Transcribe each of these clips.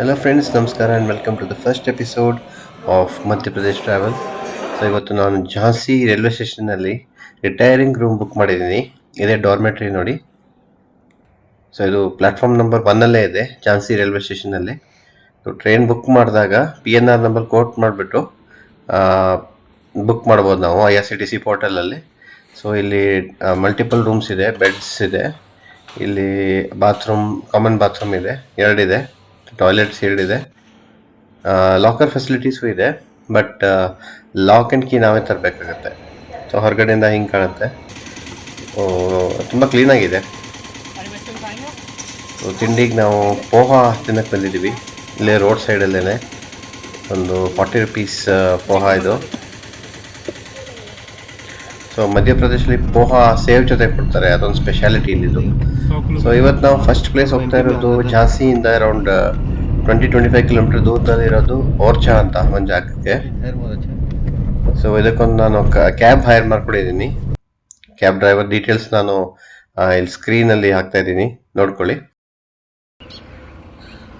Hello friends, Namaskara and welcome to the first episode of Madhya Pradesh travel. So ಇವತ್ತು ನಾನು Jhansi railway ಸ್ಟೇಷನ್ನಲ್ಲಿ retiring room book ಮಾಡಿದ್ದೀನಿ. ಇದೇ dormitory ನೋಡಿ. So ಇದು ಪ್ಲಾಟ್ಫಾರ್ಮ್ ನಂಬರ್ 1 ಇದೆ ಝಾನ್ಸಿ ರೈಲ್ವೆ ಸ್ಟೇಷನ್ನಲ್ಲಿ. ಸೊ ಟ್ರೈನ್ ಬುಕ್ ಮಾಡಿದಾಗ PNR ನಂಬರ್ ಕೋಟ್ ಮಾಡಿಬಿಟ್ಟು ಬುಕ್ ಮಾಡ್ಬೋದು ನಾವು IRCTC ಪೋರ್ಟಲಲ್ಲಿ. ಸೊ ಇಲ್ಲಿ ಮಲ್ಟಿಪಲ್ ರೂಮ್ಸ್ ಇದೆ, ಬೆಡ್ಸ್ ಇದೆ, ಇಲ್ಲಿ ಬಾತ್ರೂಮ್, ಕಾಮನ್ ಬಾತ್ರೂಮ್ ಇದೆ, 2 ಇದೆ, ಟಾಯ್ಲೆಟ್ಸ್ 2 ಇದೆ, ಲಾಕರ್ ಫೆಸಿಲಿಟೀಸು ಇದೆ. ಬಟ್ ಲಾಕ್ ಆ್ಯಂಡ್ ಕೀ ನಾವೇ ತರಬೇಕಾಗತ್ತೆ. ಸೊ ಹೊರಗಡೆಯಿಂದ ಹಿಂಗೆ ಕಾಣುತ್ತೆ. ತುಂಬ ಕ್ಲೀನಾಗಿದೆ. ಸೊ ತಿಂಡಿಗೆ ನಾವು ಪೋಹಾ ತಿನ್ನಕ್ಕೆ ಬಂದಿದ್ದೀವಿ. ಇಲ್ಲೇ ರೋಡ್ ಸೈಡಲ್ಲೇ ಒಂದು 40 rupees ಪೋಹಾ ಇದು. ಸೊ ಮಧ್ಯಪ್ರದೇಶಲ್ಲಿ ಪೋಹಾ ಸೇವ್ ಜೊತೆ ಕೊಡ್ತಾರೆ, ಅದೊಂದು ಸ್ಪೆಷಾಲಿಟಿ ಇಲ್ಲಿದ್ದು. ಸೊ ಇವತ್ತು ನಾವು ಫಸ್ಟ್ ಪ್ಲೇಸ್ ಹೋಗ್ತಾ ಇರೋದು ಝಾನ್ಸಿಯಿಂದ ಅರೌಂಡ್ 20-25 ಕಿಲೋಮೀಟರ್ ದೂರದಲ್ಲಿ ಇರೋದು ಓರ್ಚಾ ಅಂತ ಒಂದು ಜಾಗಕ್ಕೆ. ಸೊ ಇದಕ್ಕೊಂದು ನಾನು ಕ್ಯಾಬ್ ಹೈರ್ ಮಾಡ್ಕೊಂಡಿದ್ದೀನಿ. ಕ್ಯಾಬ್ ಡ್ರೈವರ್ ಡೀಟೇಲ್ಸ್ ನಾನು ಇಲ್ಲಿ ಸ್ಕ್ರೀನಲ್ಲಿ ಹಾಕ್ತಾ ಇದ್ದೀನಿ, ನೋಡ್ಕೊಳ್ಳಿ.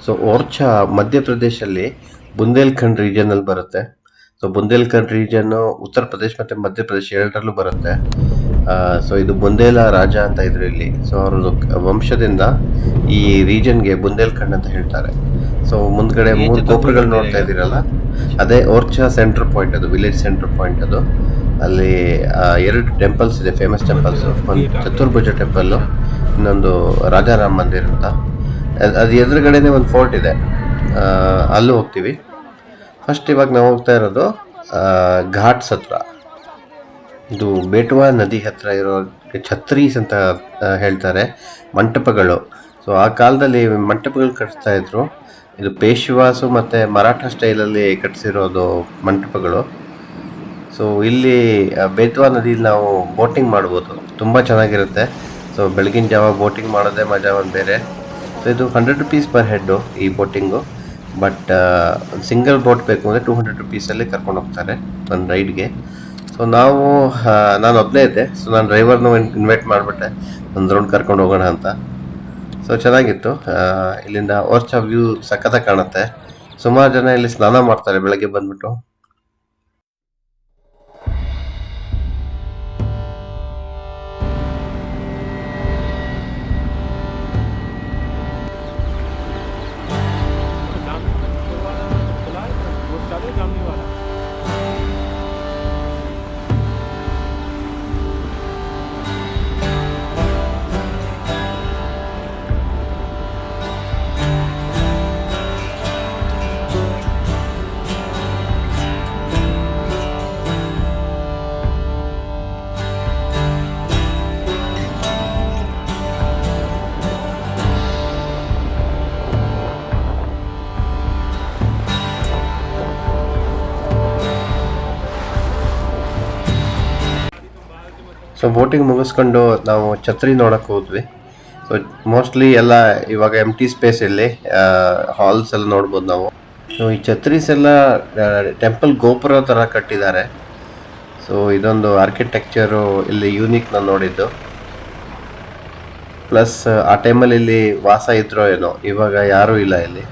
ಸೊ ಓರ್ಚಾ ಮಧ್ಯಪ್ರದೇಶಲ್ಲಿ ಬುಂದೇಲ್ಖಂಡ್ ರೀಜನಲ್ಲಿ ಬರುತ್ತೆ. ಸೊ ಬುಂದೇಲ್ಖಂಡ್ ರೀಜನ್ ಉತ್ತರ ಪ್ರದೇಶ್ ಮತ್ತು ಮಧ್ಯಪ್ರದೇಶ ಎರಡರಲ್ಲೂ ಬರುತ್ತೆ. ಸೊ ಇದು ಬುಂದೇಲಾ ರಾಜ ಅಂತ ಇದ್ರು ಇಲ್ಲಿ. ಸೊ ಅವ್ರ ವಂಶದಿಂದ ಈ ರೀಜನ್ಗೆ ಬುಂದೇಲ್ಖಂಡ್ ಅಂತ ಹೇಳ್ತಾರೆ. ಸೊ ಮುಂದ್ಗಡೆ 3 ಗೋಪುರಗಳು ನೋಡ್ತಾ ಇದ್ದೀರಲ್ಲ, ಅದೇ ಓರ್ಚಾ ಸೆಂಟರ್ ಪಾಯಿಂಟ್, ಅದು ವಿಲೇಜ್ ಸೆಂಟರ್ ಪಾಯಿಂಟ್. ಅದು ಅಲ್ಲಿ 2 ಟೆಂಪಲ್ಸ್ ಇದೆ, ಫೇಮಸ್ ಟೆಂಪಲ್ಸ್. ಒಂದು ಚತುರ್ಭುಜ ಟೆಂಪಲ್ಲು, ಇನ್ನೊಂದು ರಾಜಾರಾಮ್ ಮಂದಿರ್ ಅಂತ. ಅದು ಎದುರುಗಡೆನೆ ಒಂದು ಫೋರ್ಟ್ ಇದೆ, ಅಲ್ಲೂ ಹೋಗ್ತೀವಿ. ಫಸ್ಟ್ ಇವಾಗ ನಾವು ಹೋಗ್ತಾ ಇರೋದು ಘಾಟ್ಸ್ ಹತ್ರ. ಇದು ಬೇಟ್ವಾ ನದಿ ಹತ್ರ ಇರೋ ಛತ್ರೀಸ್ ಅಂತ ಹೇಳ್ತಾರೆ, ಮಂಟಪಗಳು. ಸೊ ಆ ಕಾಲದಲ್ಲಿ ಮಂಟಪಗಳು ಕಟ್ಟಿಸ್ತಾ ಇದ್ರು. ಇದು ಪೇಶ್ವಾಸು ಮತ್ತು ಮರಾಠ ಸ್ಟೈಲಲ್ಲಿ ಕಟ್ಟಿಸಿರೋದು ಮಂಟಪಗಳು. ಸೊ ಇಲ್ಲಿ ಬೇತ್ವಾ ನದಿಯಲ್ಲಿ ನಾವು ಬೋಟಿಂಗ್ ಮಾಡ್ಬೋದು, ತುಂಬ ಚೆನ್ನಾಗಿರುತ್ತೆ. ಸೊ ಬೆಳಗಿನ ಜಾವ ಬೋಟಿಂಗ್ ಮಾಡೋದೇ ಮಜಾ ಒಂದು ಬೇರೆ. ಸೊ ಇದು 100 rupees ಪರ್ ಹೆಡ್ಡು ಈ ಬೋಟಿಂಗು. ಬಟ್ ಸಿಂಗಲ್ ಬೋಟ್ ಬೇಕು ಅಂದರೆ 200 rupeesಲ್ಲಿ ಕರ್ಕೊಂಡು ಹೋಗ್ತಾರೆ ಒಂದು ರೈಡ್ಗೆ. ಸೊ ನಾನು ಒಬ್ಬನೇ ಇದ್ದೆ. ಸೊ ನಾನು ಡ್ರೈವರ್ನು ಇನ್ವೈಟ್ ಮಾಡಿಬಿಟ್ಟೆ ಒಂದು ರೌಂಡ್ ಕರ್ಕೊಂಡು ಹೋಗೋಣ ಅಂತ. ಸೊ ಚೆನ್ನಾಗಿತ್ತು. ಇಲ್ಲಿಂದ ಓರ್ಚಾ ವ್ಯೂ ಸಖತ್ತಾಗಿ ಕಾಣುತ್ತೆ. ಸುಮಾರು ಜನ ಇಲ್ಲಿ ಸ್ನಾನ ಮಾಡ್ತಾರೆ ಬೆಳಗ್ಗೆ ಬಂದ್ಬಿಟ್ಟು. ಸೊ ಬೋಟಿಂಗ್ ಮುಗಿಸ್ಕೊಂಡು ನಾವು ಛತ್ರಿ ನೋಡಕ್ಕೆ ಹೋದ್ವಿ. ಸೊ ಮೋಸ್ಟ್ಲಿ ಎಲ್ಲ ಇವಾಗ ಎಂಟಿ ಸ್ಪೇಸ್ ಇಲ್ಲಿ, ಹಾಲ್ಸ್ ಎಲ್ಲ ನೋಡ್ಬೋದು ನಾವು. ಸೊ ಈ ಛತ್ರೀಸ್ ಎಲ್ಲ ಟೆಂಪಲ್ ಗೋಪುರ ಥರ ಕಟ್ಟಿದ್ದಾರೆ. ಸೊ ಇದೊಂದು ಆರ್ಕಿಟೆಕ್ಚರು ಇಲ್ಲಿ ಯೂನಿಕ್ ನಾನು ನೋಡಿದ್ದು. ಪ್ಲಸ್ ಆ ಟೈಮಲ್ಲಿ ಇಲ್ಲಿ ವಾಸ ಇದ್ರೋ ಏನೋ, ಇವಾಗ ಯಾರೂ ಇಲ್ಲ ಇಲ್ಲಿ.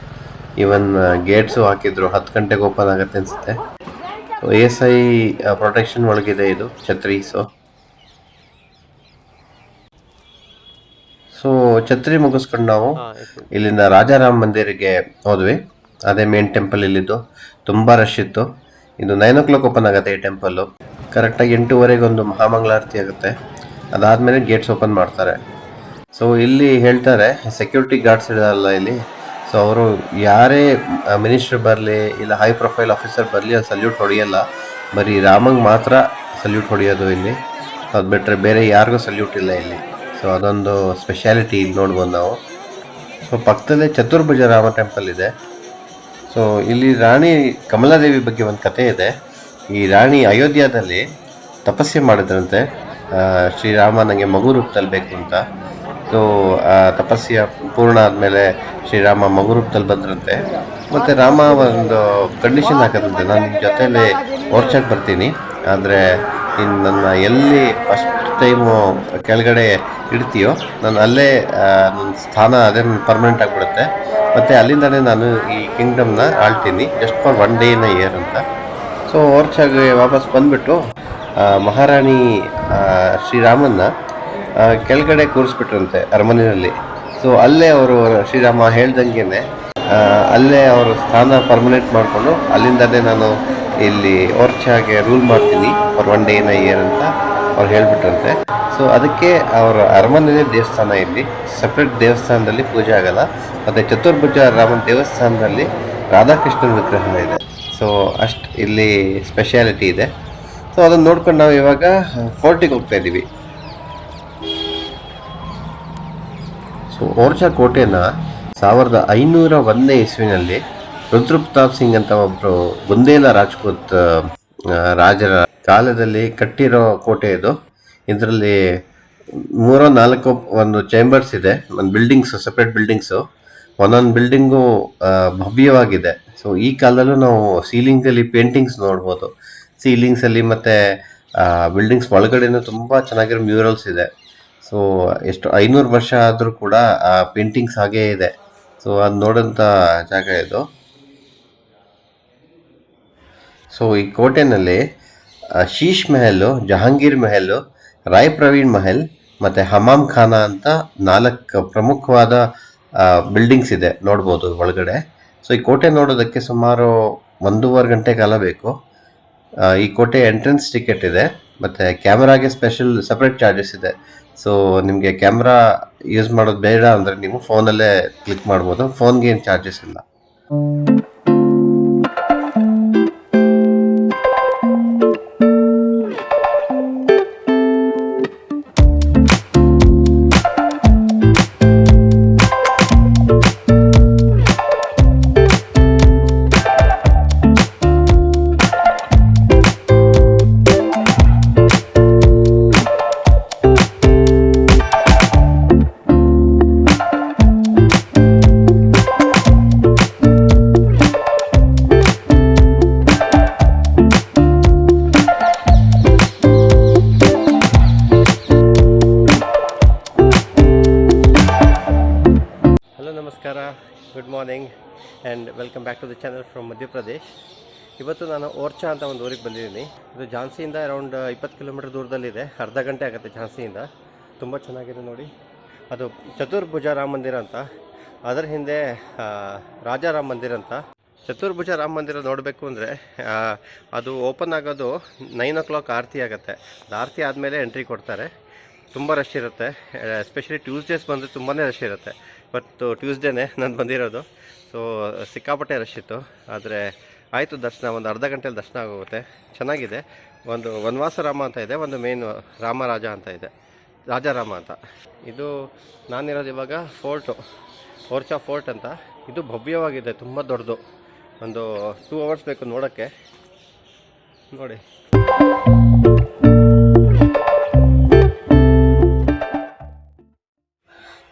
ಈವನ್ ಗೇಟ್ಸು ಹಾಕಿದ್ರು, 10 ಗಂಟೆಗೆ ಓಪನ್ ಆಗುತ್ತೆ ಅನಿಸುತ್ತೆ. ಸೊ ASI ಪ್ರೊಟೆಕ್ಷನ್ ಒಳಗಿದೆ ಇದು ಛತ್ರೀಸು. ಸೊ ಛತ್ರಿ ಮುಗಿಸ್ಕೊಂಡು ನಾವು ಇಲ್ಲಿಂದ ರಾಜಾರಾಮ್ ಮಂದಿರಿಗೆ ಹೋದ್ವಿ. ಅದೇ ಮೇನ್ ಟೆಂಪಲ್ ಇಲ್ಲಿದ್ದು. ತುಂಬ ರಶ್ ಇತ್ತು. ಇದು 9 o'clock ಓಪನ್ ಆಗುತ್ತೆ ಈ ಟೆಂಪಲ್ಲು. ಕರೆಕ್ಟಾಗಿ 8:30 ಒಂದು ಮಹಾಮಂಗಳಾರತಿ ಆಗುತ್ತೆ. ಅದಾದಮೇಲೆ ಗೇಟ್ಸ್ ಓಪನ್ ಮಾಡ್ತಾರೆ. ಸೊ ಇಲ್ಲಿ ಹೇಳ್ತಾರೆ, ಸೆಕ್ಯೂರಿಟಿ ಗಾರ್ಡ್ಸ್ ಇರಲ್ಲ ಇಲ್ಲಿ. ಸೊ ಅವರು ಯಾರೇ ಮಿನಿಸ್ಟರ್ ಬರಲಿ ಇಲ್ಲ ಹೈ ಪ್ರೊಫೈಲ್ ಆಫೀಸರ್ ಬರಲಿ, ಅದು ಸಲ್ಯೂಟ್ ಹೊಡೆಯಲ್ಲ. ಬರೀ ರಾಮಂಗೆ ಮಾತ್ರ ಸಲ್ಯೂಟ್ ಹೊಡೆಯೋದು ಇಲ್ಲಿ. ಅದು ಬಿಟ್ಟರೆ ಬೇರೆ ಯಾರಿಗೂ ಸಲ್ಯೂಟ್ ಇಲ್ಲ ಇಲ್ಲಿ. ಸೊ ಅದೊಂದು ಸ್ಪೆಷಾಲಿಟಿ ಇಲ್ಲಿ ನೋಡ್ಬೋದು ನಾವು. ಸೊ ಪಕ್ಕದಲ್ಲೇ ಚತುರ್ಭುಜ ರಾಮ ಟೆಂಪಲ್ ಇದೆ. ಸೊ ಇಲ್ಲಿ ರಾಣಿ ಕಮಲಾದೇವಿ ಬಗ್ಗೆ ಒಂದು ಕತೆ ಇದೆ. ಈ ರಾಣಿ ಅಯೋಧ್ಯದಲ್ಲಿ ತಪಸ್ಸೆ ಮಾಡಿದ್ರಂತೆ, ಶ್ರೀರಾಮ ನನಗೆ ಮಗು ರೂಪದಲ್ಲಿ ಬೇಕು ಅಂತ. ಸೊ ತಪಸ್ಸೆ ಪೂರ್ಣ ಆದಮೇಲೆ ಶ್ರೀರಾಮ ಮಗು ರೂಪದಲ್ಲಿ ಬಂದ್ರಂತೆ. ಮತ್ತು ರಾಮ ಒಂದು ಕಂಡೀಷನ್ ಹಾಕದಂತೆ, ನಾನು ನಿಮ್ಮ ಜೊತೆಯಲ್ಲಿ ಓರ್ಚಾಕ್ಕೆ ಬರ್ತೀನಿ, ಆದರೆ ಇನ್ನು ನನ್ನ ಎಲ್ಲಿ ಫಸ್ಟ್ ಟೈಮು ಕೆಳಗಡೆ ಇಡ್ತೀಯೋ ನಾನು ಅಲ್ಲೇ ನನ್ನ ಸ್ಥಾನ ಅದೇ ಪರ್ಮನೆಂಟ್ ಆಗಿಬಿಡುತ್ತೆ. ಮತ್ತು ಅಲ್ಲಿಂದನೇ ನಾನು ಈ ಕಿಂಗ್ಡಮ್ನ ಆಳ್ತೀನಿ just for 1 day in a year ಅಂತ. ಸೊ ಓರ್ಚಾಗೆ ವಾಪಸ್ ಬಂದುಬಿಟ್ಟು ಮಹಾರಾಣಿ ಶ್ರೀರಾಮನ್ನ ಕೆಳಗಡೆ ಕೂರಿಸ್ಬಿಟ್ರಂತೆ ಅರಮನೆಯಲ್ಲಿ. ಸೊ ಅಲ್ಲೇ ಅವರು ಶ್ರೀರಾಮ ಹೇಳ್ದಂಗೆ ಅಲ್ಲೇ ಅವರು ಸ್ಥಾನ ಪರ್ಮನೆಂಟ್ ಮಾಡಿಕೊಂಡು ಅಲ್ಲಿಂದನೇ ನಾನು ಇಲ್ಲಿ ಓರ್ಚಾಗೆ ರೂಲ್ ಮಾಡ್ತೀನಿ for 1 day in a year ಅಂತ ಅವ್ರು ಹೇಳ್ಬಿಟ್ರಂತೆ. ಸೊ ಅದಕ್ಕೆ ಅವರ ಅರಮನೆಯೇ ದೇವಸ್ಥಾನ, ಇಲ್ಲಿ ಸಪ್ರೇಟ್ ದೇವಸ್ಥಾನದಲ್ಲಿ ಪೂಜೆ ಆಗಲ್ಲ. ಮತ್ತು ಚತುರ್ಭುಜ ರಾಮನ ದೇವಸ್ಥಾನದಲ್ಲಿ ರಾಧಾಕೃಷ್ಣನ ವಿಗ್ರಹ ಇದೆ. ಸೊ ಅಷ್ಟು ಇಲ್ಲಿ ಸ್ಪೆಷಾಲಿಟಿ ಇದೆ. ಸೊ ಅದನ್ನು ನೋಡ್ಕೊಂಡು ನಾವು ಇವಾಗ ಫೋರ್ಟಿಗೆ ಹೋಗ್ತಾ ಇದ್ದೀವಿ. ಸೊ ಓರ್ಚಾ ಕೋಟೆನ 1501ನೇ ಇಸ್ವಿನಲ್ಲಿ ರುದ್ರಪ್ರತಾಪ್ ಸಿಂಗ್ ಅಂತ ಒಬ್ಬರು ಬುಂದೇಲ ರಾಜ್ಪೂತ್ ರಾಜರ ಕಾಲದಲ್ಲಿ ಕಟ್ಟಿರೋ ಕೋಟೆ ಇದು. ಇದರಲ್ಲಿ 3-4 ಒಂದು ಚೇಂಬರ್ಸ್ ಇದೆ, ಒಂದು ಬಿಲ್ಡಿಂಗ್ಸು, ಸಪ್ರೇಟ್ ಬಿಲ್ಡಿಂಗ್ಸು. ಒಂದೊಂದು ಬಿಲ್ಡಿಂಗು ಭವ್ಯವಾಗಿದೆ. ಸೊ ಈ ಕಾಲದಲ್ಲೂ ನಾವು ಸೀಲಿಂಗಲ್ಲಿ ಪೇಂಟಿಂಗ್ಸ್ ನೋಡ್ಬೋದು. ಸೀಲಿಂಗ್ಸಲ್ಲಿ ಮತ್ತು ಬಿಲ್ಡಿಂಗ್ಸ್ ಒಳಗಡೆನೂ ತುಂಬ ಚೆನ್ನಾಗಿರೋ ಮ್ಯೂರಲ್ಸ್ ಇದೆ. ಸೊ ಎಷ್ಟು 500 ವರ್ಷ ಆದರೂ ಕೂಡ ಆ ಪೇಂಟಿಂಗ್ಸ್ ಹಾಗೇ ಇದೆ. ಸೊ ಅದು ನೋಡೋಂಥ ಜಾಗ ಇದು. ಸೊ ಈ ಕೋಟೆನಲ್ಲಿ ಶೀಶ್ ಮೆಹಲು, ಜಹಾಂಗೀರ್ ಮೆಹಲು, ರಾಯ್ ಪ್ರವೀಣ್ ಮಹಲ್ ಮತ್ತು ಹಮಾಮ್ ಖಾನ ಅಂತ 4 ಪ್ರಮುಖವಾದ ಬಿಲ್ಡಿಂಗ್ಸ್ ಇದೆ, ನೋಡ್ಬೋದು ಒಳಗಡೆ. ಸೊ ಈ ಕೋಟೆ ನೋಡೋದಕ್ಕೆ ಸುಮಾರು 1.5 ಗಂಟೆ ಕಾಲ ಬೇಕು. ಈ ಕೋಟೆ ಎಂಟ್ರೆನ್ಸ್ ಟಿಕೆಟ್ ಇದೆ, ಮತ್ತು ಕ್ಯಾಮ್ರಾಗೆ ಸ್ಪೆಷಲ್ ಸಪ್ರೇಟ್ ಚಾರ್ಜಸ್ ಇದೆ. ಸೊ ನಿಮಗೆ ಕ್ಯಾಮ್ರಾ ಯೂಸ್ ಮಾಡೋದು ಬೇಡ ಅಂದರೆ ನೀವು ಫೋನಲ್ಲೇ ಕ್ಲಿಕ್ ಮಾಡ್ಬೋದು, ಫೋನ್ಗೆ ಏನು ಚಾರ್ಜಸ್ ಇಲ್ಲ. Good morning and welcome back to the channel from Madhya Pradesh. ಇವತ್ತು ನಾನು ಓರ್ಚಾ ಅಂತ ಒಂದು ಊರಿಗೆ ಬಂದಿದ್ದೀನಿ. ಇದು ಝಾನ್ಸಿಯಿಂದ ಅರೌಂಡ್ 20 ಕಿಲೋಮೀಟರ್ ದೂರದಲ್ಲಿದೆ. ಅರ್ಧ ಗಂಟೆ ಆಗುತ್ತೆ ಝಾನ್ಸಿಯಿಂದ. ತುಂಬ ಚೆನ್ನಾಗಿದೆ ನೋಡಿ. ಅದು ಚತುರ್ಭುಜ ರಾಮ ಮಂದಿರ ಅಂತ, ಅದರ ಹಿಂದೆ ರಾಜಾರಾಮ್ ಮಂದಿರ ಅಂತ. ಚತುರ್ಭುಜ ರಾಮ ಮಂದಿರ ನೋಡಬೇಕು ಅಂದರೆ ಅದು ಓಪನ್ ಆಗೋದು 9 o'clock ಆರತಿ ಆಗುತ್ತೆ. ಆರತಿ ಆದಮೇಲೆ ಎಂಟ್ರಿ ಕೊಡ್ತಾರೆ. ತುಂಬ ರಶ್ ಇರುತ್ತೆ, ಎಸ್ಪೆಷಲಿ ಟ್ಯೂಸ್ಡೇಸ್ ಬಂದರೆ ತುಂಬಾ ರಶ್ ಇರುತ್ತೆ. ಇವತ್ತು ಟ್ಯೂಸ್ಡೇನೇ ನಾನು ಬಂದಿರೋದು. ಸೊ ಸಿಕ್ಕಾಪಟ್ಟೆ ರಶ್ ಇತ್ತು, ಆದರೆ ಆಯಿತು ದರ್ಶನ. ಒಂದು ಅರ್ಧ ಗಂಟೆಯಲ್ಲಿ ದರ್ಶನ ಆಗೋಗುತ್ತೆ. ಚೆನ್ನಾಗಿದೆ. ಒಂದು ವನವಾಸ ರಾಮ ಅಂತ ಇದೆ, ಒಂದು ಮೇನ್ ರಾಮರಾಜ ಅಂತ ಇದೆ, ರಾಜಾರಾಮ ಅಂತ. ಇದು ನಾನಿರೋದು ಇವಾಗ ಫೋರ್ಟು, ಓರ್ಚಾ ಫೋರ್ಟ್ ಅಂತ. ಇದು ಭವ್ಯವಾಗಿದೆ, ತುಂಬ ದೊಡ್ಡದು. ಒಂದು 2 hours ಬೇಕು ನೋಡೋಕ್ಕೆ. ನೋಡಿ,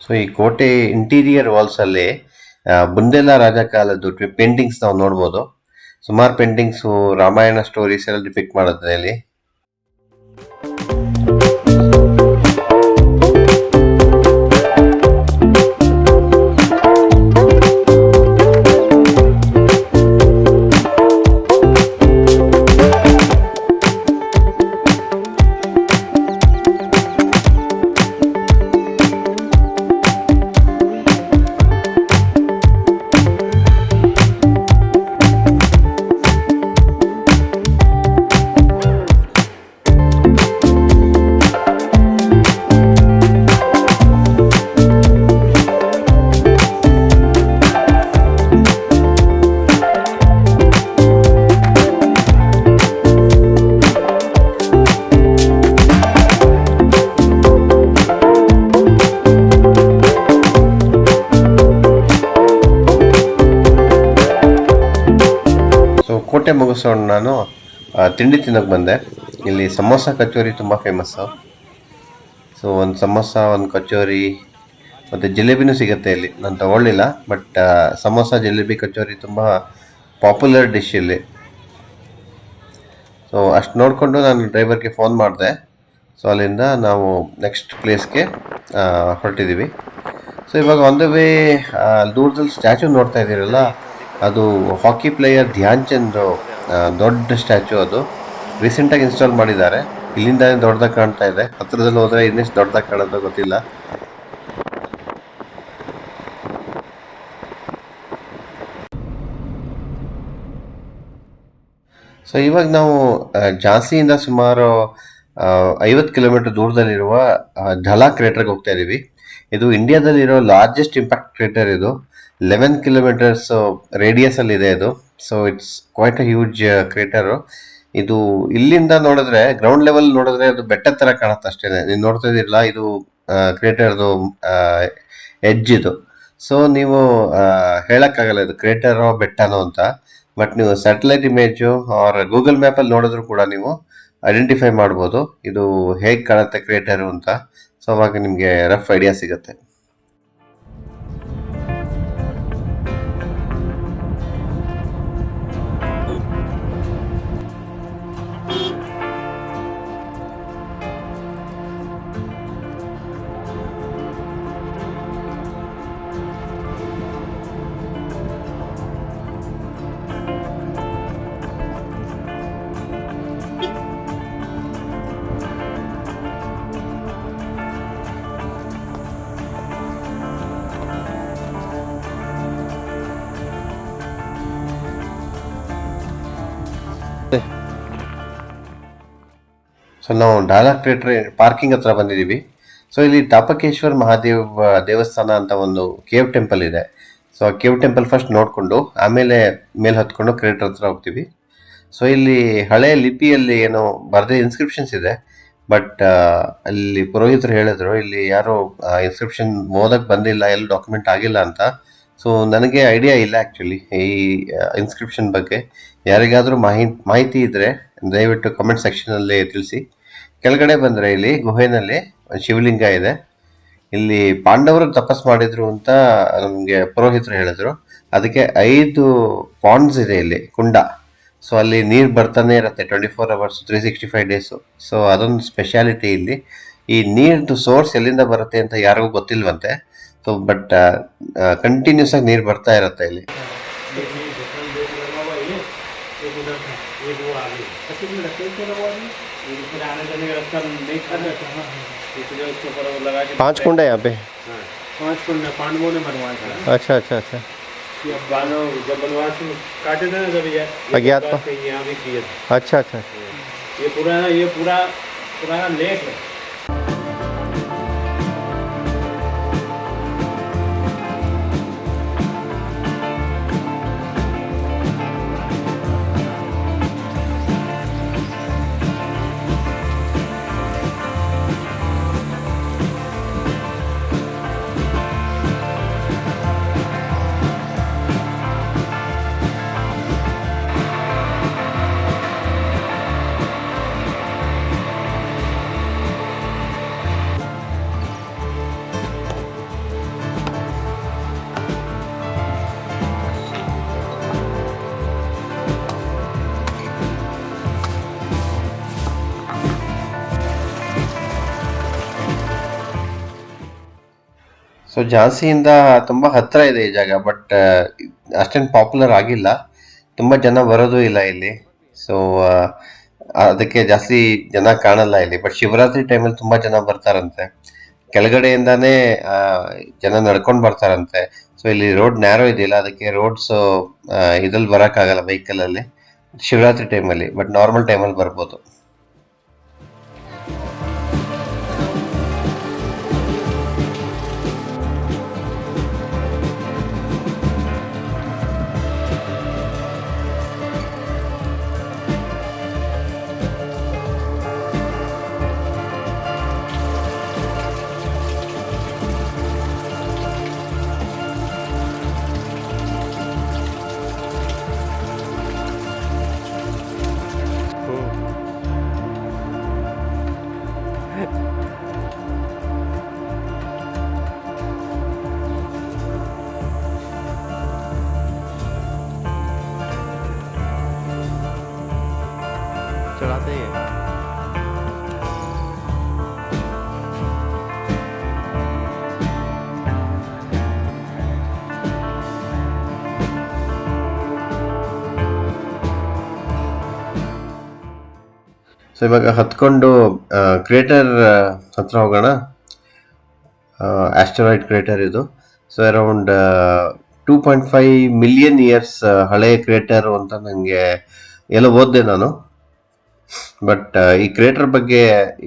ಸೊ ಈ ಕೋಟೆ ಇಂಟೀರಿಯರ್ ವಾಲ್ಸಲ್ಲಿ ಬುಂದೇಲ ರಾಜ ಕಾಲದ್ದು ಪೇಂಟಿಂಗ್ಸ್ ನಾವು ನೋಡ್ಬೋದು. ಸುಮಾರು ಪೇಂಟಿಂಗ್ಸು ರಾಮಾಯಣ ಸ್ಟೋರೀಸ್ ಎಲ್ಲ ಡಿಪಿಕ್ಟ್ ಮಾಡುತ್ತೆ ಇಲ್ಲಿ. ಕೋಟೆ ಮುಗಿಸೋಣ ನಾನು ತಿಂಡಿ ತಿನ್ನೋಕೆ ಬಂದೆ. ಇಲ್ಲಿ ಸಮೋಸ ಕಚೋರಿ ತುಂಬ ಫೇಮಸ್ಸು. ಸೊ ಒಂದು ಸಮೋಸ, ಒಂದು ಕಚೋರಿ ಮತ್ತು ಜಿಲೇಬಿನೂ ಸಿಗುತ್ತೆ ಇಲ್ಲಿ. ನಾನು ತಗೊಳ್ಳಿಲ್ಲ, ಬಟ್ ಸಮೋಸ, ಜಿಲೇಬಿ, ಕಚೋರಿ ತುಂಬ ಪಾಪ್ಯುಲರ್ ಡಿಶ್ ಇಲ್ಲಿ. ಸೊ ಅಷ್ಟು ನೋಡಿಕೊಂಡು ನಾನು ಡ್ರೈವರ್ಗೆ ಫೋನ್ ಮಾಡಿದೆ. ಸೊ ಅಲ್ಲಿಂದ ನಾವು ನೆಕ್ಸ್ಟ್ ಪ್ಲೇಸ್ಗೆ ಹೊರಟಿದ್ದೀವಿ. ಸೊ ಇವಾಗ ಆನ್ ದ ವೇ ದೂರದಲ್ಲಿ ಸ್ಟ್ಯಾಚು ನೋಡ್ತಾ ಇದ್ದೀರಲ್ಲ, ಅದು ಹಾಕಿ ಪ್ಲೇಯರ್ ಧ್ಯಾನ್ ಚಂದ್ ದೊಡ್ಡ ಸ್ಟ್ಯಾಚು. ಅದು ರೀಸೆಂಟಾಗಿ ಇನ್ಸ್ಟಾಲ್ ಮಾಡಿದ್ದಾರೆ. ಇಲ್ಲಿಂದಾನೇ ದೊಡ್ಡದಾಗಿ ಕಾಣ್ತಾ ಇದೆ. ಹತ್ರದಲ್ಲಿ ಹೋದ್ರೆ ಇನ್ನೆಷ್ಟು ದೊಡ್ಡದಾಗಿ ಕಾಣೋದು ಗೊತ್ತಿಲ್ಲ. ಸೊ ಇವಾಗ ನಾವು ಝಾನ್ಸಿಯಿಂದ ಸುಮಾರು 50 ಕಿಲೋಮೀಟರ್ ದೂರದಲ್ಲಿರುವ ಢಲಾ ಕ್ರೇಟರ್ಗೆ ಹೋಗ್ತಾ ಇದ್ದೀವಿ. ಇದು ಇಂಡಿಯಾದಲ್ಲಿರೋ ಲಾರ್ಜೆಸ್ಟ್ ಇಂಪ್ಯಾಕ್ಟ್ ಕ್ರೇಟರ್. ಇದು 11 ಕಿಲೋಮೀಟರ್ಸ್ ರೇಡಿಯಸ್ ಅಲ್ಲಿ ಇದೆ ಇದು. So it's quite a huge crater. ಇದು ಇಲ್ಲಿಂದ ನೋಡಿದ್ರೆ, ಗ್ರೌಂಡ್ ಲೆವೆಲ್ ನೋಡಿದ್ರೆ ಅದು ಬೆಟ್ಟದ ತರ ಕಾಣುತ್ತೆ ಅಷ್ಟೇ. ನೀವು ನೋಡ್ತಾ ಇದಿರಲ್ಲ, ಇದು ಕ್ರೇಟರ್ದು ಎಡ್ಜ್ ಇದು. ಸೊ ನೀವು ಹೇಳಕ್ಕಾಗಲ್ಲ ಇದು ಕ್ರೇಟರೋ ಬೆಟ್ಟನೋ ಅಂತ. ಬಟ್ ನೀವು satellite image R Google map ಅಲ್ಲಿ ನೋಡಿದ್ರು ಕೂಡ ನೀವು ಐಡೆಂಟಿಫೈ ಮಾಡ್ಬೋದು ಇದು ಹೇಗೆ ಕಾಣುತ್ತೆ ಕ್ರೇಟರ್ ಅಂತ. ಸೊ ಅವಾಗ ನಿಮಗೆ ರಫ್ ಐಡಿಯಾ ಸಿಗುತ್ತೆ. ಸೊ ನಾವು ಢಾಲಾ ಕ್ರೇಟರ್ ಪಾರ್ಕಿಂಗ್ ಹತ್ರ ಬಂದಿದ್ದೀವಿ. ಸೊ ಇಲ್ಲಿ ತಾಪಕೇಶ್ವರ್ ಮಹಾದೇವ್ ದೇವಸ್ಥಾನ ಅಂತ ಒಂದು ಕೇವ್ ಟೆಂಪಲ್ ಇದೆ. ಸೊ ಆ ಕೇವ್ ಟೆಂಪಲ್ ಫಸ್ಟ್ ನೋಡಿಕೊಂಡು ಆಮೇಲೆ ಮೇಲೆ ಹತ್ಕೊಂಡು ಕ್ರೇಟರ್ ಹತ್ರ ಹೋಗ್ತೀವಿ. ಸೊ ಇಲ್ಲಿ ಹಳೆ ಲಿಪಿಯಲ್ಲಿ ಏನೋ ಬರೆದ ಇನ್ಸ್ಕ್ರಿಪ್ಷನ್ಸ್ ಇದೆ. ಬಟ್ ಅಲ್ಲಿ ಪುರೋಹಿತರು ಹೇಳಿದ್ರು ಇಲ್ಲಿ ಯಾರು ಇನ್ಸ್ಕ್ರಿಪ್ಷನ್ ಓದಕ್ಕೆ ಬಂದಿಲ್ಲ, ಎಲ್ಲ ಡಾಕ್ಯುಮೆಂಟ್ ಆಗಿಲ್ಲ ಅಂತ. ಸೊ ನನಗೆ ಐಡಿಯಾ ಇಲ್ಲ ಆ್ಯಕ್ಚುಲಿ ಈ ಇನ್ಸ್ಕ್ರಿಪ್ಷನ್ ಬಗ್ಗೆ. ಯಾರಿಗಾದರೂ ಮಾಹಿತಿ ಇದ್ದರೆ ದಯವಿಟ್ಟು ಕಮೆಂಟ್ ಸೆಕ್ಷನಲ್ಲಿ ತಿಳಿಸಿ. ಕೆಳಗಡೆ ಬಂದರೆ ಇಲ್ಲಿ ಗುಹೆನಲ್ಲಿ ಶಿವಲಿಂಗ ಇದೆ. ಇಲ್ಲಿ ಪಾಂಡವರು ತಪಸ್ ಮಾಡಿದ್ರು ಅಂತ ನಮಗೆ ಪುರೋಹಿತರು ಹೇಳಿದ್ರು. ಅದಕ್ಕೆ 5 ಪಾಂಡ್ಸ್ ಇದೆ ಇಲ್ಲಿ, ಕುಂಡ. ಸೊ ಅಲ್ಲಿ ನೀರು ಬರ್ತಾನೆ ಇರುತ್ತೆ 24 ಅವರ್ಸ್ 365 ಡೇಸು. ಸೊ ಅದೊಂದು ಸ್ಪೆಷಾಲಿಟಿ ಇಲ್ಲಿ. ಈ ನೀರ್ದು ಸೋರ್ಸ್ ಎಲ್ಲಿಂದ ಬರುತ್ತೆ ಅಂತ ಯಾರಿಗೂ ಗೊತ್ತಿಲ್ವಂತೆ. ಸೊ ಬಟ್ ಕಂಟಿನ್ಯೂಸ್ ಆಗಿ ನೀರು ಬರ್ತಾ ಇರುತ್ತೆ ಇಲ್ಲಿ. पांच कुंड है यहाँ पे। 5 कुंड पांडवों ने बनवाया था। अच्छा अच्छा अच्छा। जब बनवास काटे थे ना, जब अज्ञात यहाँ भी किए थे। अच्छा अच्छा। ये पुराना लेक है। ಸೊ ಝಾನ್ಸಿಯಿಂದ ತುಂಬ ಹತ್ತಿರ ಇದೆ ಈ ಜಾಗ. ಬಟ್ ಅಷ್ಟೇನು ಪಾಪ್ಯುಲರ್ ಆಗಿಲ್ಲ, ತುಂಬ ಜನ ಬರೋದು ಇಲ್ಲ ಇಲ್ಲಿ. ಸೊ ಅದಕ್ಕೆ ಜಾಸ್ತಿ ಜನ ಕಾಣಲ್ಲ ಇಲ್ಲಿ. ಬಟ್ ಶಿವರಾತ್ರಿ ಟೈಮಲ್ಲಿ ತುಂಬ ಜನ ಬರ್ತಾರಂತೆ. ಕೆಳಗಡೆಯಿಂದಾನೇ ಜನ ನಡ್ಕೊಂಡು ಬರ್ತಾರಂತೆ. ಸೊ ಇಲ್ಲಿ ರೋಡ್ ನ್ಯಾರೋ ಇದೆಯಲ್ಲ, ಅದಕ್ಕೆ ರೋಡ್ಸ್ ಇದ್ರಲ್ಲಿ ಬರೋಕ್ಕಾಗಲ್ಲ ವೆಹಿಕಲಲ್ಲಿ ಶಿವರಾತ್ರಿ ಟೈಮಲ್ಲಿ. ಬಟ್ ನಾರ್ಮಲ್ ಟೈಮಲ್ಲಿ ಬರ್ಬೋದು. ಸೊ ಇವಾಗ ಹತ್ಕೊಂಡು ಕ್ರೇಟರ್ ಹತ್ರ ಹೋಗೋಣ. ಆಸ್ಟರಾಯ್ಡ್ ಕ್ರೇಟರ್ ಇದು. ಸೊ ಅರೌಂಡ್ 2.5 ಮಿಲಿಯನ್ ಇಯರ್ಸ್ ಹಳೆಯ ಕ್ರೇಟರ್ ಅಂತ ನನಗೆ ಎಲ್ಲ ಓದಿದೆ ನಾನು. ಬಟ್ ಈ ಕ್ರೇಟರ್ ಬಗ್ಗೆ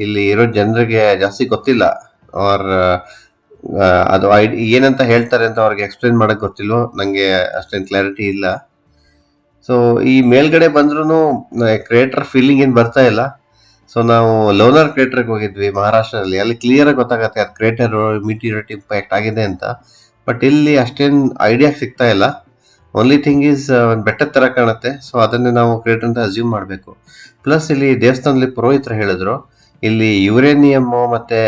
ಇಲ್ಲಿ ಇರೋ ಜನರಿಗೆ ಜಾಸ್ತಿ ಗೊತ್ತಿಲ್ಲ. ಆರ್ ಅದು ಏನಂತ ಹೇಳ್ತಾರೆ ಅಂತ ಅವ್ರಿಗೆ ಎಕ್ಸ್ಪ್ಲೇನ್ ಮಾಡಕ್ ಗೊತ್ತಿಲ್ವೋ, ನಂಗೆ ಅಷ್ಟೇನು ಕ್ಲಾರಿಟಿ ಇಲ್ಲ. ಸೊ ಈ ಮೇಲ್ಗಡೆ ಬಂದ್ರೂ ಕ್ರೇಟರ್ ಫೀಲಿಂಗ್ ಏನು ಬರ್ತಾ ಇಲ್ಲ. ಸೊ ನಾವು ಲೋನಾರ್ ಕ್ರೇಟರ್ಗೆ ಹೋಗಿದ್ವಿ ಮಹಾರಾಷ್ಟ್ರದಲ್ಲಿ. ಅಲ್ಲಿ ಕ್ಲಿಯರ್ ಆಗಿ ಗೊತ್ತಾಗತ್ತೆ ಅದು ಕ್ರೇಟರ್ ಮೀಟಿಯರೇಟ್ ಇಂಪ್ಯಾಕ್ಟ್ ಆಗಿದೆ ಅಂತ. ಬಟ್ ಇಲ್ಲಿ ಅಷ್ಟೇನು ಐಡಿಯಾ ಸಿಗ್ತಾ ಇಲ್ಲ. ಓನ್ಲಿ ಥಿಂಗ್ ಈಸ್ ಒಂದು ಬೆಟ್ಟದ ತರ ಕಾಣುತ್ತೆ. ಸೊ ಅದನ್ನೇ ನಾವು ಕ್ರೇಟರ್ ಅಂತ ಅಸ್ಯೂಮ್ ಮಾಡಬೇಕು. ಪ್ಲಸ್ ಇಲ್ಲಿ ದೇವಸ್ಥಾನದಲ್ಲಿ ಪುರೋಹಿತರು ಹೇಳಿದ್ರು ಇಲ್ಲಿ ಯುರೇನಿಯಮ್ ಮತ್ತೆ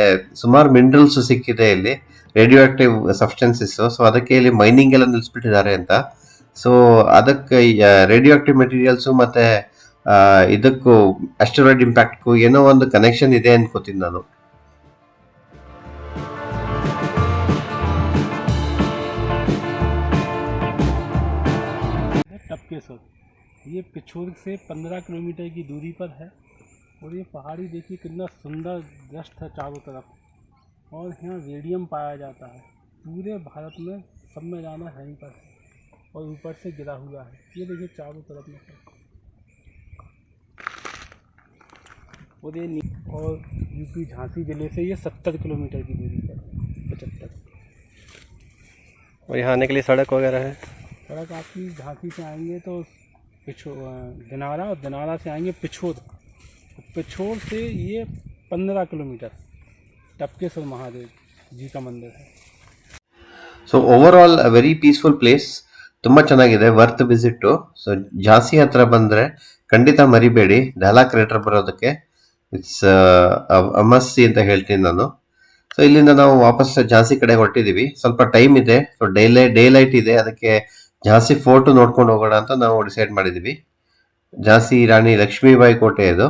ಸುಮಾರು ಮಿನರಲ್ಸ್ ಸಿಕ್ಕಿದೆ ಇಲ್ಲಿ, ರೇಡಿಯೋ ಆಕ್ಟಿವ್ ಸಬ್ಸ್ಟೆನ್ಸಸ್. ಸೊ ಅದಕ್ಕೆ ಇಲ್ಲಿ ಮೈನಿಂಗ್ ಎಲ್ಲ ನಿಲ್ಲಿಸ್ಬಿಟ್ಟಿದ್ದಾರೆ ಅಂತ. ಸೊ ಅದಕ್ಕೆ ರೇಡಿಯೋ ಆಕ್ಟಿವ್ ಮೆಟೀರಿಯಲ್ಸು ಮತ್ತೆ ಇದಕ್ಕೂ ಅಸ್ಟರಾಯ್ಡ್ ಇಂಪ್ಯಾಕ್ಟ್ಗೂ ಏನೋ ಒಂದು ಕನೆಕ್ಷನ್ ಇದೆ ಅನ್ಕೋತೀನಿ ನಾನು. टपकेश्वर ये पिछोर से 15 किलोमीटर की दूरी पर है। और ये पहाड़ी देखिए कितना सुंदर दृश्य है चारों तरफ। और यहाँ रेडियम पाया जाता है। पूरे भारत में सब में जाना है ही पर है। और ऊपर से गिरा हुआ है, ये देखिए चारों तरफ में है। और यूपी झांसी ज़िले से ये 70 किलोमीटर की दूरी पर है, 75। और यहाँ आने के लिए सड़क वगैरह है? सड़क आपकी झांसी से आएंगे तो दिनारा, और दिनारा से आएंगे पिछोर। पिछोर से ये 15 किलोमीटर टपकेश्वर महादेव जी का मंदिर है। So over all a very peaceful place, ತುಂಬ ಚೆನ್ನಾಗಿದೆ, ವರ್ತ್ ವಿಸಿಟ್. ಸೊ ಝಾನ್ಸಿ ಹತ್ರ ಬಂದರೆ ಖಂಡಿತ ಮರಿಬೇಡಿ ಧಾಲಾ ಕ್ರೇಟರ್ ಬರೋದಕ್ಕೆ. ಇಟ್ಸ್ ಅಮಸ್ಸಿ ಅಂತ ಹೇಳ್ತೀನಿ ನಾನು. ಸೊ ಇಲ್ಲಿಂದ ನಾವು ವಾಪಸ್ ಝಾನ್ಸಿ ಕಡೆ ಹೊರಟಿದ್ದೀವಿ. ಸ್ವಲ್ಪ ಟೈಮ್ ಇದೆ, ಸೊ ಡೇ ಲೈಟ್ ಇದೆ, ಅದಕ್ಕೆ ಝಾನ್ಸಿ ಫೋರ್ಟ್ ನೋಡ್ಕೊಂಡು ಹೋಗೋಣ ಅಂತ ನಾವು ಡಿಸೈಡ್ ಮಾಡಿದ್ದೀವಿ. ಝಾನ್ಸಿ ರಾಣಿ ಲಕ್ಷ್ಮೀಬಾಯಿ ಕೋಟೆ ಇದು.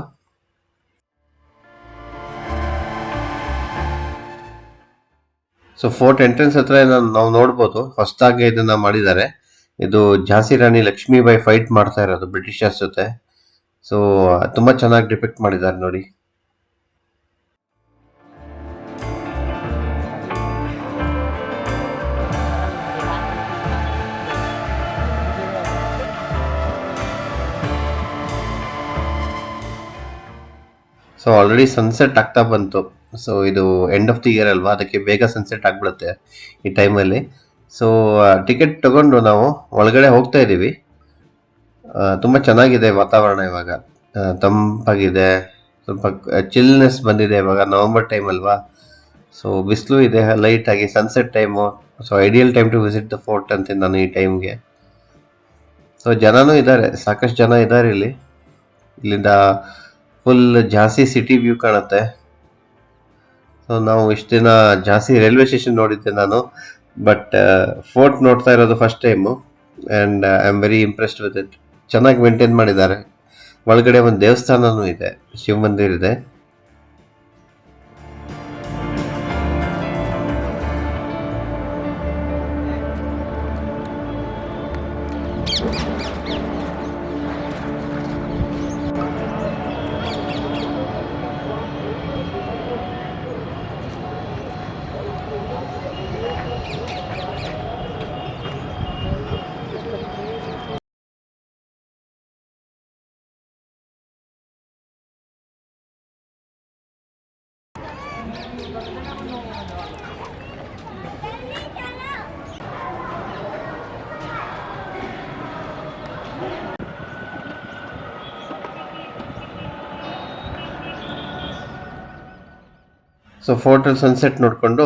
ಸೊ ಫೋರ್ಟ್ ಎಂಟ್ರೆನ್ಸ್ ಹತ್ರ ನಾವು ನೋಡ್ಬೋದು ಹೊಸದಾಗಿ ಇದನ್ನ ಮಾಡಿದ್ದಾರೆ. ಇದು ಝಾನ್ಸಿ ರಾಣಿ ಲಕ್ಷ್ಮೀಬಾಯಿ ಫೈಟ್ ಮಾಡ್ತಾ ಇರೋದು ಬ್ರಿಟಿಷರ್ಸ್ ಜೊತೆ. ಸೊ ತುಂಬಾ ಚೆನ್ನಾಗಿ ಡಿಪಿಕ್ಟ್ ಮಾಡಿದ್ದಾರೆ ನೋಡಿ. ಸೊ ಆಲ್ರೆಡಿ ಸನ್ಸೆಟ್ ಆಗ್ತಾ ಬಂತು. ಸೊ ಇದು ಎಂಡ್ ಆಫ್ ದಿ ಇಯರ್ ಅಲ್ವಾ, ಅದಕ್ಕೆ ಬೇಗ ಸನ್ಸೆಟ್ ಆಗ್ಬಿಡುತ್ತೆ ಈ ಟೈಮಲ್ಲಿ. ಸೊ ಟಿಕೆಟ್ ತಗೊಂಡು ನಾವು ಒಳಗಡೆ ಹೋಗ್ತಾ ಇದ್ದೀವಿ. ತುಂಬ ಚೆನ್ನಾಗಿದೆ ವಾತಾವರಣ ಇವಾಗ, ತಂಪಾಗಿದೆ, ಸ್ವಲ್ಪ ಚಿಲ್ನೆಸ್ ಬಂದಿದೆ. ಇವಾಗ ನವಂಬರ್ ಟೈಮ್ ಅಲ್ವಾ, ಸೊ ಬಿಸಿಲು ಇದೆ ಲೈಟಾಗಿ, sunset time. So ideal time to visit the fort ಅಂತೀನಿ ನಾನು ಈ ಟೈಮ್ಗೆ. ಸೊ ಜನನೂ ಇದ್ದಾರೆ, ಸಾಕಷ್ಟು ಜನ ಇದ್ದಾರೆ ಇಲ್ಲಿ. ಇಲ್ಲಿಂದ ಫುಲ್ ಝಾನ್ಸಿ ಸಿಟಿ ವ್ಯೂ ಕಾಣುತ್ತೆ. ಸೊ ನಾವು ಇಷ್ಟು ದಿನ ಝಾನ್ಸಿ ರೈಲ್ವೆ ಸ್ಟೇಷನ್ ನೋಡಿದ್ದೆ ನಾನು, ಬಟ್ ಫೋರ್ಟ್ ನೋಡ್ತಾ ಇರೋದು first time. And I am very impressed with it. ಚೆನ್ನಾಗಿ ಮೇಂಟೈನ್ ಮಾಡಿದ್ದಾರೆ. ಒಳಗಡೆ ಒಂದು ದೇವಸ್ಥಾನನೂ ಇದೆ, ಶಿವ ಮಂದಿರ್ ಇದೆ. ಸೊ ಫೋರ್ಟಲ್ಲಿ ಸನ್ಸೆಟ್ ನೋಡಿಕೊಂಡು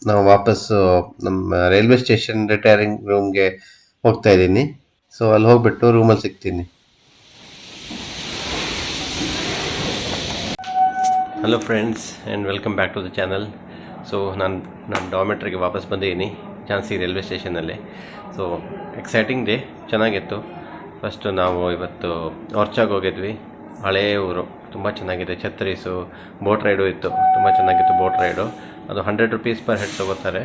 ನಾವು ವಾಪಸ್ಸು ನಮ್ಮ ರೈಲ್ವೆ ಸ್ಟೇಷನ್ ರಿಟೈರಿಂಗ್ ರೂಮ್ಗೆ ಹೋಗ್ತಾ ಇದ್ದೀನಿ. ಸೊ ಅಲ್ಲಿ ಹೋಗ್ಬಿಟ್ಟು ರೂಮಲ್ಲಿ ಸಿಗ್ತೀನಿ. Hello friends and welcome back to the channel. So ನಾನು ಡಾರ್ಮೆಟ್ರಿಗೆ ವಾಪಸ್ ಬಂದಿದ್ದೀನಿ ಝಾನ್ಸಿ ರೈಲ್ವೆ ಸ್ಟೇಷನಲ್ಲಿ. ಸೊ ಎಕ್ಸೈಟಿಂಗ್ ಡೇ, ಚೆನ್ನಾಗಿತ್ತು. ಫಸ್ಟು ನಾವು ಇವತ್ತು ಓರ್ಚಾಗೆ ಹೋಗಿದ್ವಿ. ಹಳೇ ಊರು, ತುಂಬ ಚೆನ್ನಾಗಿದೆ. ಛತ್ರೀಸು, ಬೋಟ್ ರೈಡು ಇತ್ತು, ತುಂಬ ಚೆನ್ನಾಗಿತ್ತು ಬೋಟ್ ರೈಡು. ಅದು 100 rupees ಪರ್ ಹೆಡ್ ತೊಗೋತಾರೆ.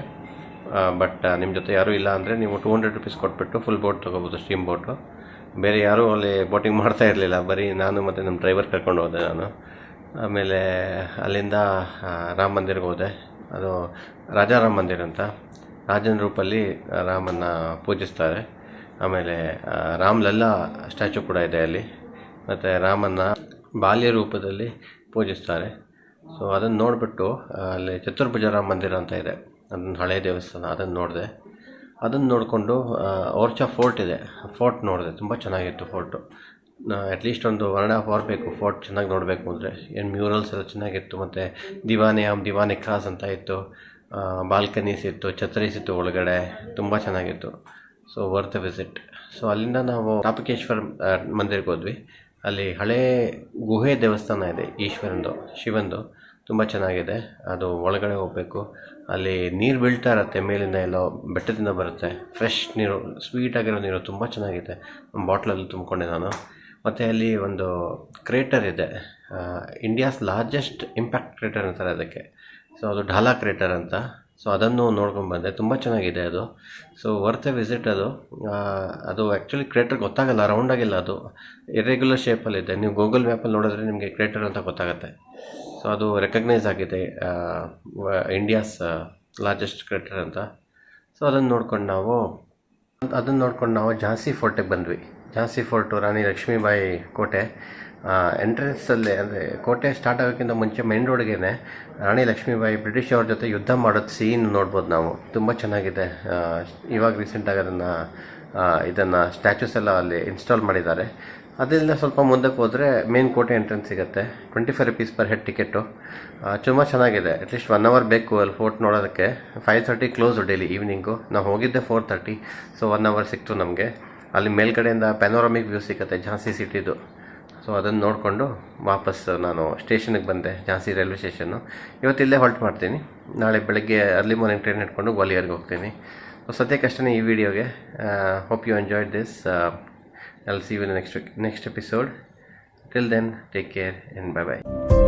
ಬಟ್ ನಿಮ್ಮ ಜೊತೆ ಯಾರೂ ಇಲ್ಲ ಅಂದರೆ ನೀವು 200 rupees ಕೊಟ್ಬಿಟ್ಟು ಫುಲ್ ಬೋಟ್ ತೊಗೋಬೋದು, ಸ್ಟೀಮ್ ಬೋಟು. ಬೇರೆ ಯಾರೂ ಅಲ್ಲಿ ಬೋಟಿಂಗ್ ಮಾಡ್ತಾ ಇರಲಿಲ್ಲ, ಬರೀ ನಾನು ಮತ್ತು ನಮ್ಮ ಡ್ರೈವರ್ ಕರ್ಕೊಂಡು ಹೋದೆ ನಾನು. ಆಮೇಲೆ ಅಲ್ಲಿಂದ ರಾಮ ಮಂದಿರ್ಗೆ ಹೋದೆ. ಅದು ರಾಜಾರಾಮ್ ಮಂದಿರ ಅಂತ, ರಾಜನ ರೂಪಲ್ಲಿ ರಾಮನ್ನ ಪೂಜಿಸ್ತಾರೆ. ಆಮೇಲೆ ರಾಮ್ಲಲ್ಲಾ ಸ್ಟ್ಯಾಚು ಕೂಡ ಇದೆ ಅಲ್ಲಿ, ಮತ್ತು ರಾಮನ್ನ ಬಾಲ್ಯ ರೂಪದಲ್ಲಿ ಪೂಜಿಸ್ತಾರೆ. ಸೊ ಅದನ್ನು ನೋಡಿಬಿಟ್ಟು ಅಲ್ಲಿ ಚತುರ್ಭುಜ ರಾಮ ಮಂದಿರ ಅಂತ ಇದೆ, ಅದೊಂದು ಹಳೆಯ ದೇವಸ್ಥಾನ, ಅದನ್ನು ನೋಡಿದೆ. ಅದನ್ನು ನೋಡಿಕೊಂಡು ಓರ್ಚಾ ಫೋರ್ಟ್ ಇದೆ, ಫೋರ್ಟ್ ನೋಡಿದೆ. ತುಂಬ ಚೆನ್ನಾಗಿತ್ತು ಫೋರ್ಟು. ಅಟ್ಲೀಸ್ಟ್ ಒಂದು 1.5 ಅವರ್ ಬೇಕು ಫೋರ್ಟ್ ಚೆನ್ನಾಗಿ ನೋಡಬೇಕು ಅಂದರೆ. ಏನು ಮ್ಯೂರಲ್ಸ್ ಎಲ್ಲ ಚೆನ್ನಾಗಿತ್ತು, ಮತ್ತು ದಿವಾನೆ ಖಾಸ್ ಅಂತ ಇತ್ತು, ಬಾಲ್ಕನೀಸ್ ಇತ್ತು, ಛತ್ರೀಸ್ ಇತ್ತು ಒಳಗಡೆ, ತುಂಬ ಚೆನ್ನಾಗಿತ್ತು. So worth visit. ಸೊ ಅಲ್ಲಿಂದ ನಾವು ಟಾಪಕೇಶ್ವರ ಮಂದಿರಕ್ಕೆ ಹೋದ್ವಿ. ಅಲ್ಲಿ ಹಳೇ ಗುಹೆ ದೇವಸ್ಥಾನ ಇದೆ ಈಶ್ವರಂದು, ಶಿವಂದು, ತುಂಬ ಚೆನ್ನಾಗಿದೆ. ಅದು ಒಳಗಡೆ ಹೋಗಬೇಕು. ಅಲ್ಲಿ ನೀರು ಬೀಳ್ತಾ ಇರುತ್ತೆ ಮೇಲಿಂದ, ಎಲ್ಲೋ ಬೆಟ್ಟದಿಂದ ಬರುತ್ತೆ, ಫ್ರೆಶ್ ನೀರು, ಸ್ವೀಟಾಗಿರೋ ನೀರು, ತುಂಬ ಚೆನ್ನಾಗಿದೆ. ಬಾಟ್ಲಲ್ಲಿ ತುಂಬಿಕೊಂಡೆ ನಾನು. ಮತ್ತು ಅಲ್ಲಿ ಒಂದು ಕ್ರೇಟರ್ ಇದೆ, ಇಂಡಿಯಾಸ್ ಲಾರ್ಜೆಸ್ಟ್ ಇಂಪ್ಯಾಕ್ಟ್ ಕ್ರೇಟರ್ ಅಂತಾರೆ ಅದಕ್ಕೆ. ಸೊ ಅದು ಢಾಲಾ ಕ್ರೇಟರ್ ಅಂತ. ಸೊ ಅದನ್ನು ನೋಡ್ಕೊಂಡು ಬಂದೆ, ತುಂಬ ಚೆನ್ನಾಗಿದೆ ಅದು. ಸೊ ವರ್ತ್ ಎ ವಿಸಿಟ್ ಅದು. ಅದು ಆ್ಯಕ್ಚುಲಿ ಕ್ರೇಟರ್ ಗೊತ್ತಾಗಲ್ಲ, ರೌಂಡಾಗಿಲ್ಲ, ಅದು ಇರ್ರೆಗ್ಯುಲರ್ ಶೇಪಲ್ಲಿದೆ. ನೀವು ಗೂಗಲ್ ಮ್ಯಾಪಲ್ಲಿ ನೋಡಿದ್ರೆ ನಿಮಗೆ ಕ್ರೇಟರ್ ಅಂತ ಗೊತ್ತಾಗುತ್ತೆ. ಸೊ ಅದು ರೆಕಗ್ನೈಸ್ ಆಗಿದೆ, ಇಂಡಿಯಾಸ್ ಲಾರ್ಜೆಸ್ಟ್ ಕ್ರೇಟರ್ ಅಂತ. ಸೊ ಅದನ್ನು ನೋಡ್ಕೊಂಡು ನಾವು ಝಾನ್ಸಿ ಫೋರ್ಟಿಗೆ ಬಂದ್ವಿ. ಝಾನ್ಸಿ ಫೋರ್ಟು ರಾಣಿ ಲಕ್ಷ್ಮೀಬಾಯಿ ಕೋಟೆ. ಎಂಟ್ರೆನ್ಸಲ್ಲಿ, ಅಂದರೆ ಕೋಟೆ ಸ್ಟಾರ್ಟ್ ಆಗೋಕ್ಕಿಂತ ಮುಂಚೆ ಮೇನ್ ರೋಡ್ಗೆ ರಾಣಿ ಲಕ್ಷ್ಮೀಬಾಯಿ ಬ್ರಿಟಿಷ್ ಅವ್ರ ಜೊತೆ ಯುದ್ಧ ಮಾಡೋದು ಸೀನ್ ನೋಡ್ಬೋದು ನಾವು. ತುಂಬ ಚೆನ್ನಾಗಿದೆ. ಇವಾಗ ರೀಸೆಂಟಾಗಿ ಇದನ್ನು ಸ್ಟ್ಯಾಚ್ಯೂಸ್ ಎಲ್ಲ ಅಲ್ಲಿ ಇನ್ಸ್ಟಾಲ್ ಮಾಡಿದ್ದಾರೆ. ಅದರಿಂದ ಸ್ವಲ್ಪ ಮುಂದಕ್ಕೆ ಹೋದರೆ ಮೇನ್ ಕೋಟೆ ಎಂಟ್ರೆನ್ಸ್ ಸಿಗುತ್ತೆ. 25 rupees ಪರ್ ಹೆಡ್ ಟಿಕೆಟು. ತುಂಬ ಚೆನ್ನಾಗಿದೆ. ಅಟ್ಲೀಸ್ಟ್ 1 hour ಬೇಕು ಅಲ್ಲಿ ಫೋರ್ಟ್ ನೋಡೋದಕ್ಕೆ. 5:30 ಕ್ಲೋಸು ಡೈಲಿ ಈವ್ನಿಂಗು. ನಾವು ಹೋಗಿದ್ದೆ 4:30, ಸೊ 1 hour ಸಿಕ್ತು ನಮಗೆ. ಅಲ್ಲಿ ಮೇಲ್ಗಡೆಯಿಂದ ಪ್ಯಾನೋರಾಮಿಕ್ ವ್ಯೂ ಸಿಗುತ್ತೆ ಝಾನ್ಸಿ ಸಿಟಿದು. ಸೊ ಅದನ್ನು ನೋಡಿಕೊಂಡು ವಾಪಸ್ ನಾನು ಸ್ಟೇಷನಿಗೆ ಬಂದೆ, ಝಾನ್ಸಿ ರೈಲ್ವೆ ಸ್ಟೇಷನ್ನು. ಇವತ್ತಿಲ್ಲೇ ಹೊಲ್ಟ್ ಮಾಡ್ತೀನಿ, ನಾಳೆ ಬೆಳಗ್ಗೆ ಅರ್ಲಿ ಮಾರ್ನಿಂಗ್ ಟ್ರೈನ್ ಹಿಡ್ಕೊಂಡು ಗ್ವಾಲಿಯರ್ಗೆ ಹೋಗ್ತೀನಿ. ಸೊ ಸದ್ಯಕ್ಕಷ್ಟೇ ಈ ವಿಡಿಯೋಗೆ. Hope you enjoyed this. I'll see you in the next episode. Till then, take care and bye bye.